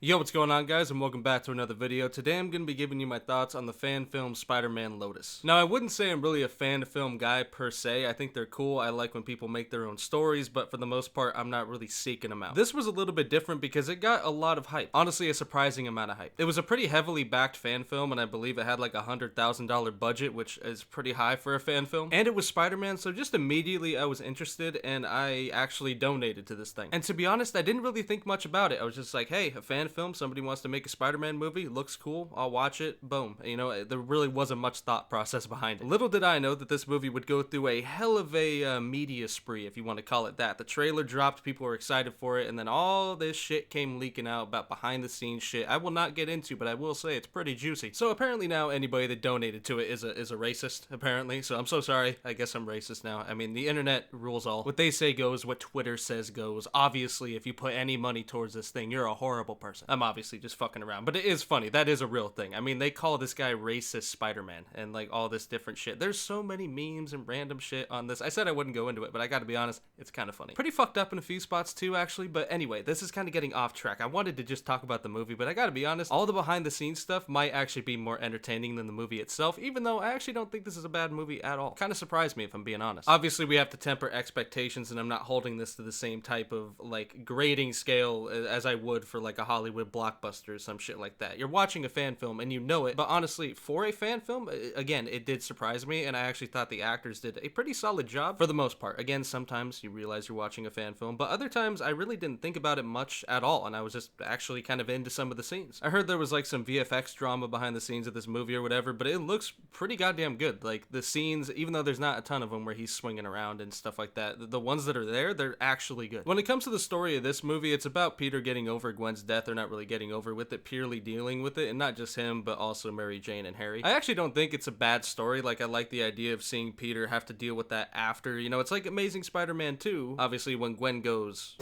Yo, what's going on, guys, and welcome back to another video. Today I'm going to be giving you my thoughts on the fan film Spider-Man Lotus. Now, I wouldn't say I'm really a fan film guy per se. I think they're cool. I like when people make their own stories, but for the most part, I'm not really seeking them out. This was a little bit different because it got a lot of hype. Honestly, a surprising amount of hype. It was a pretty heavily backed fan film, and I believe it had like a $100,000 budget, which is pretty high for a fan film. And it was Spider-Man, so just immediately I was interested, and I actually donated to this thing. And to be honest, I didn't really think much about it. I was just like, hey, a fan film, somebody wants to make a Spider-Man movie, looks cool, I'll watch it, boom. You know, there really wasn't much thought process behind it. Little did I know that this movie would go through a hell of a media spree, if you want to call it that. The trailer dropped, people were excited for it, and then all this shit came leaking out about behind the scenes shit I will not get into, but I will say it's pretty juicy. So apparently now anybody that donated to it is a racist, apparently, so I'm so sorry. I guess I'm racist now. I mean, the internet rules all. What they say goes, what Twitter says goes. Obviously, if you put any money towards this thing, you're a horrible person. I'm obviously just fucking around, but it is funny. That is a real thing. I mean, they call this guy racist Spider-Man and like all this different shit. There's so many memes and random shit on this. I said I wouldn't go into it, but I gotta be honest, it's kind of funny. Pretty fucked up in a few spots too, actually, but anyway, this is kind of getting off track. I wanted to just talk about the movie, but I gotta be honest, all the behind the scenes stuff might actually be more entertaining than the movie itself, even though I actually don't think this is a bad movie at all. Kind of surprised me, if I'm being honest. Obviously, we have to temper expectations, and I'm not holding this to the same type of like grading scale as I would for like a Hollywood blockbuster or some shit like that. You're watching a fan film and you know it, but honestly, for a fan film, again, it did surprise me, and I actually thought the actors did a pretty solid job for the most part. Again, sometimes you realize you're watching a fan film, but other times I really didn't think about it much at all, and I was just actually kind of into some of the scenes. I heard there was like some VFX drama behind the scenes of this movie or whatever, but it looks pretty goddamn good. Like the scenes, even though there's not a ton of them where he's swinging around and stuff like that, the ones that are there, they're actually good. When it comes to the story of this movie, it's about Peter getting over Gwen's death, or not really getting over with it, purely dealing with it, and not just him, but also Mary Jane and Harry. I actually don't think it's a bad story. Like, I like the idea of seeing Peter have to deal with that after, you know, it's like Amazing Spider-Man 2, obviously, when Gwen goes...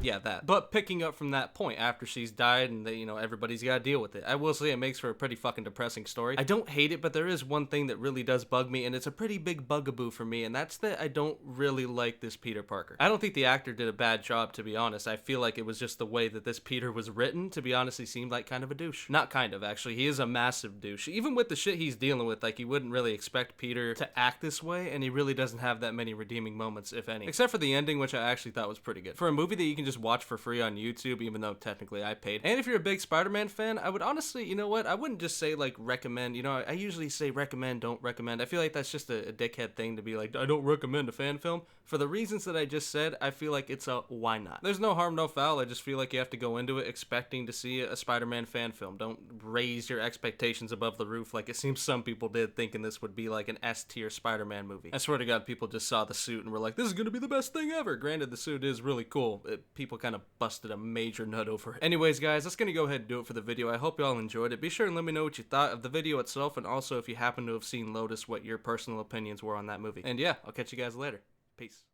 yeah, that. But picking up from that point after she's died and you know, everybody's got to deal with it. I will say it makes for a pretty fucking depressing story. I don't hate it, but there is one thing that really does bug me, and it's a pretty big bugaboo for me, and that's that I don't really like this Peter Parker. I don't think the actor did a bad job, to be honest. I feel like it was just the way that this Peter was written, to be honest, he seemed like kind of a douche. Not kind of, actually. He is a massive douche. Even with the shit he's dealing with, like, you wouldn't really expect Peter to act this way, and he really doesn't have that many redeeming moments, if any. Except for the ending, which I actually thought was pretty good. For a movie that you can just watch for free on YouTube, even though technically I paid. And if you're a big Spider-Man fan, I would honestly, you know what, I wouldn't just say like recommend, you know, I usually say recommend, don't recommend. I feel like that's just a dickhead thing to be like, I don't recommend a fan film. For the reasons that I just said, I feel like it's a why not. There's no harm, no foul. I just feel like you have to go into it expecting to see a Spider-Man fan film. Don't raise your expectations above the roof like it seems some people did, thinking this would be like an S-tier Spider-Man movie. I swear to God, people just saw the suit and were like, this is gonna be the best thing ever. Granted, the suit is really cool. People kind of busted a major nut over it. Anyways, guys, that's gonna go ahead and do it for the video. I hope y'all enjoyed it. Be sure and let me know what you thought of the video itself, and also if you happen to have seen Lotus, what your personal opinions were on that movie. And yeah, I'll catch you guys later. Peace.